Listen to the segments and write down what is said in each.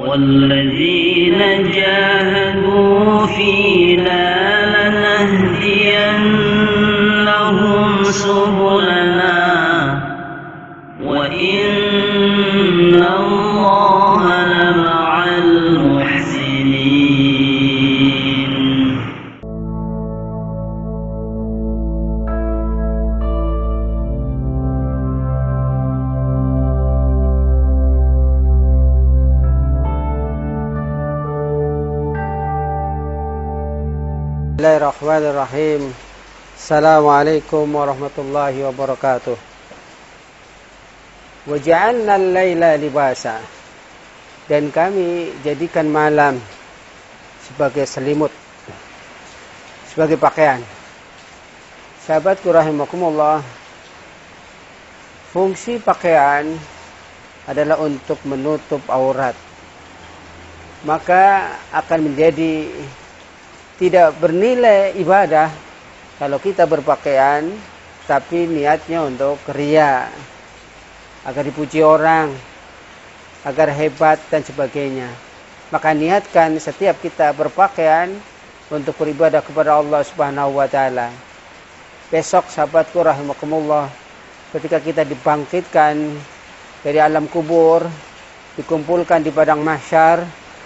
والذين جاهدوا فينا لنهدينهم سبلنا وإن الله لمع المحسنين. Bismillahirrahmanirrahim. Assalamualaikum warahmatullahi wabarakatuh. Waja'alna al-laila libasa. Dan kami jadikan malam sebagai selimut, sebagai pakaian. Sahabatku rahimakumullah, fungsi pakaian adalah untuk menutup aurat. Maka akan menjadi tidak bernilai ibadah kalau kita berpakaian tapi niatnya untuk riya, agar dipuji orang, agar hebat dan sebagainya. Maka niatkan setiap kita berpakaian untuk beribadah kepada Allah Subhanahu wa taala. Besok sahabatku rahimakumullah, ketika kita dibangkitkan dari alam kubur, dikumpulkan di padang mahsyar,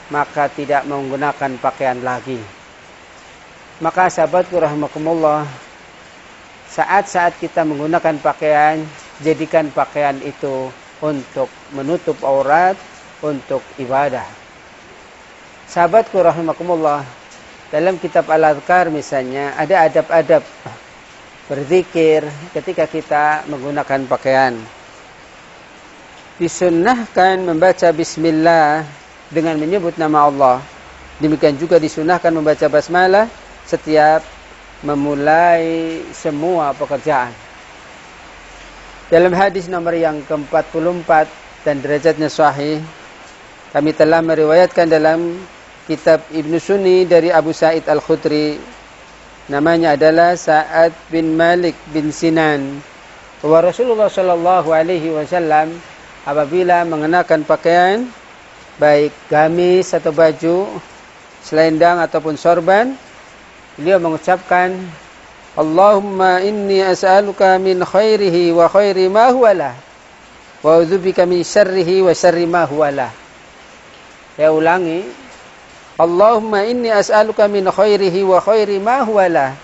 maka tidak menggunakan pakaian lagi. Maka sahabatku rahimakumullah, saat-saat kita menggunakan pakaian, jadikan pakaian itu untuk menutup aurat, untuk ibadah. Sahabatku rahimakumullah, dalam kitab Al-Adhkar misalnya ada adab-adab berzikir ketika kita menggunakan pakaian. Disunnahkan membaca bismillah dengan menyebut nama Allah. Demikian juga disunnahkan membaca basmalah setiap memulai semua pekerjaan. Dalam hadis nomor yang ke-44 dan derajatnya sahih, kami telah meriwayatkan dalam kitab Ibnu Sunni dari Abu Sa'id Al-Khudri, namanya adalah Sa'ad bin Malik bin Sinan, bahwa Rasulullah sallallahu alaihi wasallam apabila mengenakan pakaian, baik gamis atau baju, selendang ataupun sorban, beliau mengucapkan, Allahumma inni as'aluka min khairihi wa khairi ma huwalah wa a'udzubika min syarrihi wa syarri ma huwalah. Saya ulangi, Allahumma inni as'aluka min khairihi wa khairi ma huwalah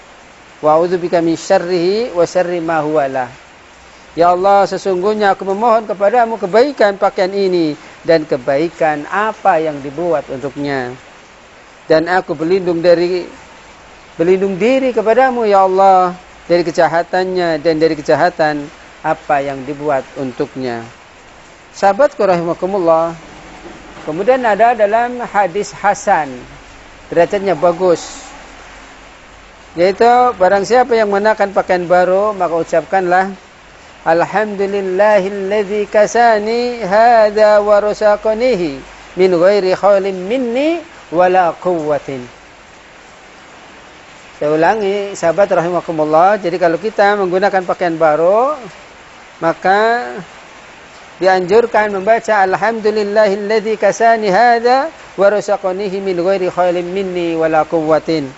wa a'udzubika min syarrihi wa syarri ma huwalah. Ya Allah, sesungguhnya aku memohon kepadamu kebaikan pakaian ini dan kebaikan apa yang dibuat untuknya. Dan aku berlindung diri kepadamu ya Allah dari kejahatannya dan dari kejahatan apa yang dibuat untuknya. Sahabatku rahimakumullah, kemudian ada dalam hadis hasan, derajatnya bagus, yaitu barang siapa yang mengenakan pakaian baru, maka ucapkanlah Alhamdulillahilladzi kasani hadza wa rasaqanihi min ghairi khawlin minni wala quwwatin. Saya ulangi, sahabat rahimakumullah, jadi kalau kita menggunakan pakaian baru, maka dianjurkan membaca Alhamdulillahilladzi kasani hadza wa rasaqanihi min ghairi khailin minni wala quwwatin.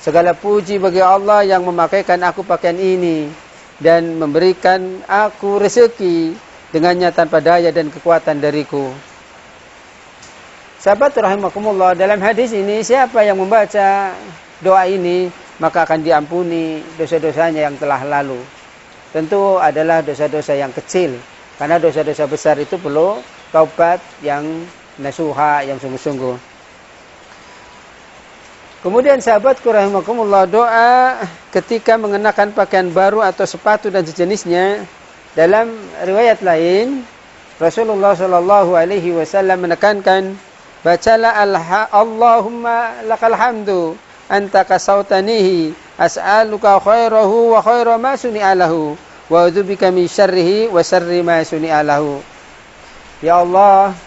Segala puji bagi Allah yang memakaikan aku pakaian ini dan memberikan aku rezeki dengannya tanpa daya dan kekuatan dariku. Sahabat rahimakumullah, dalam hadis ini siapa yang membaca doa ini maka akan diampuni dosa-dosanya yang telah lalu. Tentu adalah dosa-dosa yang kecil, karena dosa-dosa besar itu perlu taubat yang nasuha, yang sungguh-sungguh. Kemudian sahabatku rahimakumullah, doa ketika mengenakan pakaian baru atau sepatu dan sejenisnya, dalam riwayat lain Rasulullah sallallahu alaihi wasallam menekankan, bacalah Allahumma lakal hamdu anta kasautanihi as'aluka khairahu wa khaira ma suni'alahu wa a'udzubika min syarrihi wa syarri ma suni'alahu. Ya Allah,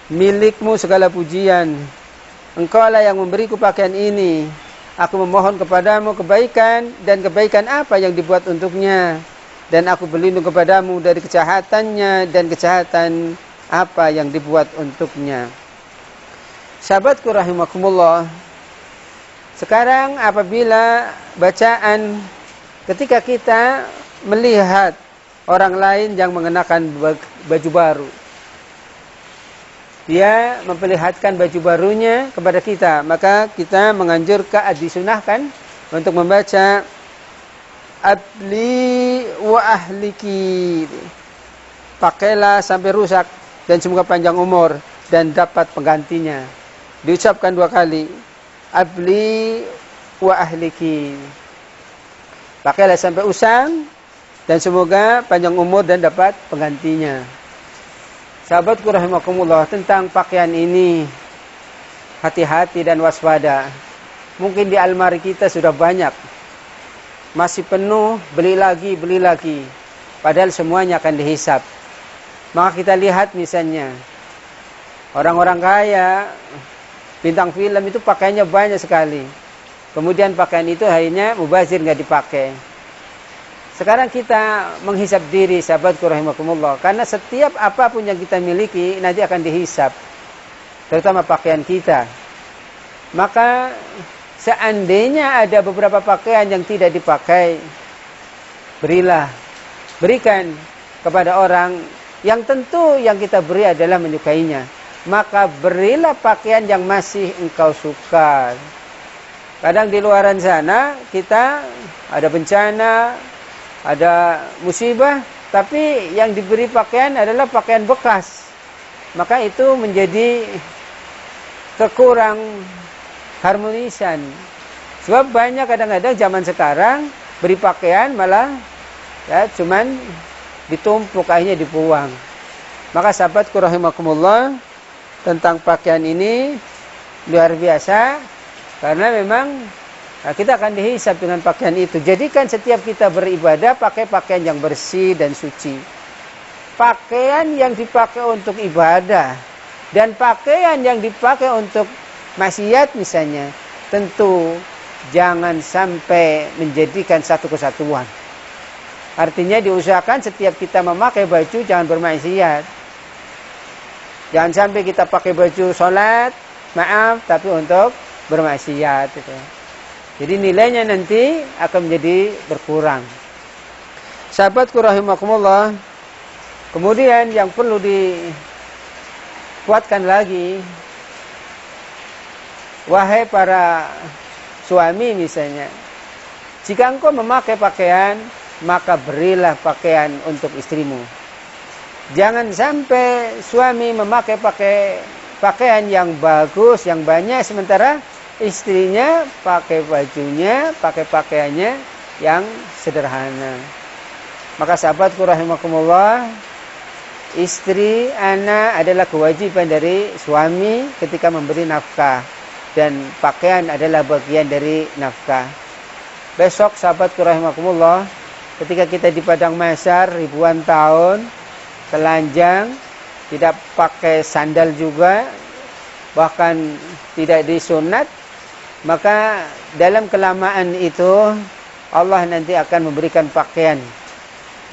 milikmu segala pujian, Engkaulah yang memberiku pakaian ini. Aku memohon kepadamu kebaikan dan kebaikan apa yang dibuat untuknya, dan aku berlindung kepadamu dari kejahatannya dan kejahatan apa yang dibuat untuknya. Sahabatku rahimakumullah, sekarang apabila bacaan ketika kita melihat orang lain yang mengenakan baju baru, dia memperlihatkan baju barunya kepada kita, maka kita menganjurkan, disunahkan untuk membaca abli wa ahliki, pakailah sampai rusak dan semoga panjang umur dan dapat penggantinya. Diucapkan 2 kali, abli wa ahliki, pakailah sampai usang dan semoga panjang umur dan dapat penggantinya. Sahabatku rahimakumullah, tentang pakaian ini hati-hati dan waspada. Mungkin di almari kita sudah banyak, masih penuh, beli lagi, padahal semuanya akan dihisap. Maka kita lihat misalnya orang-orang kaya, bintang film itu pakaiannya banyak sekali. Kemudian pakaian itu akhirnya mubazir, nggak dipakai. Sekarang kita menghisap diri, sahabatku rahimakumullah, karena setiap apapun yang kita miliki nanti akan dihisap, terutama pakaian kita. Maka seandainya ada beberapa pakaian yang tidak dipakai, berikan kepada orang yang tentu yang kita beri adalah menyukainya. Maka berilah pakaian yang masih engkau suka. Kadang di luaran sana kita ada bencana, ada musibah, tapi yang diberi pakaian adalah pakaian bekas. Maka itu menjadi kekurang harmonisan. Sebab banyak kadang-kadang zaman sekarang beri pakaian malah cuman ditumpuk, akhirnya dibuang. Maka sahabatku rahimakumullah, tentang pakaian ini luar biasa, karena memang kita akan dihisab dengan pakaian itu. Jadikan setiap kita beribadah pakai pakaian yang bersih dan suci. Pakaian yang dipakai untuk ibadah dan pakaian yang dipakai untuk maksiat misalnya, tentu jangan sampai menjadikan satu kesatuan. Artinya diusahakan setiap kita memakai baju jangan bermaksiat. Jangan sampai kita pakai baju sholat, tapi untuk bermaksiat. Gitu. Jadi nilainya nanti akan menjadi berkurang. Sahabatku rahimakumullah, kemudian yang perlu dikuatkan lagi, wahai para suami misalnya, jika engkau memakai pakaian, maka berilah pakaian untuk istrimu. Jangan sampai suami memakai pakaian yang bagus, yang banyak, sementara istrinya pakai bajunya, pakai pakaiannya yang sederhana. Maka sahabatku rahimakumullah, istri, anak adalah kewajiban dari suami ketika memberi nafkah, dan pakaian adalah bagian dari nafkah. Besok sahabatku rahimakumullah, ketika kita di padang mahsyar ribuan tahun, telanjang, tidak pakai sandal juga, bahkan tidak disunat, maka dalam kelamaan itu Allah nanti akan memberikan pakaian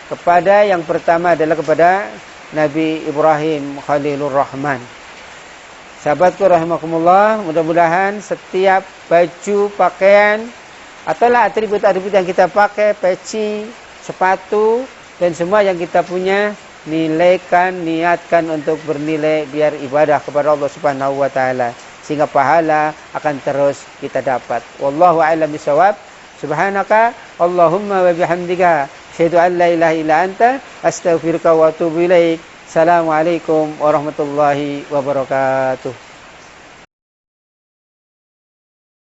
kepada yang pertama adalah kepada Nabi Ibrahim Khalilur Rahman. Sahabatku rahimakumullah, mudah-mudahan setiap baju, pakaian, ataulah atribut-atribut yang kita pakai, peci, sepatu, dan semua yang kita punya, niatkan untuk bernilai biar ibadah kepada Allah Subhanahu wa taala, sehingga pahala akan terus kita dapat. Wallahu a'lam bishawab. Subhanaka Allahumma wa bihamdika asyhadu an la ilaha illa anta astaghfiruka wa atubu ilaik. Assalamualaikum warahmatullahi wabarakatuh.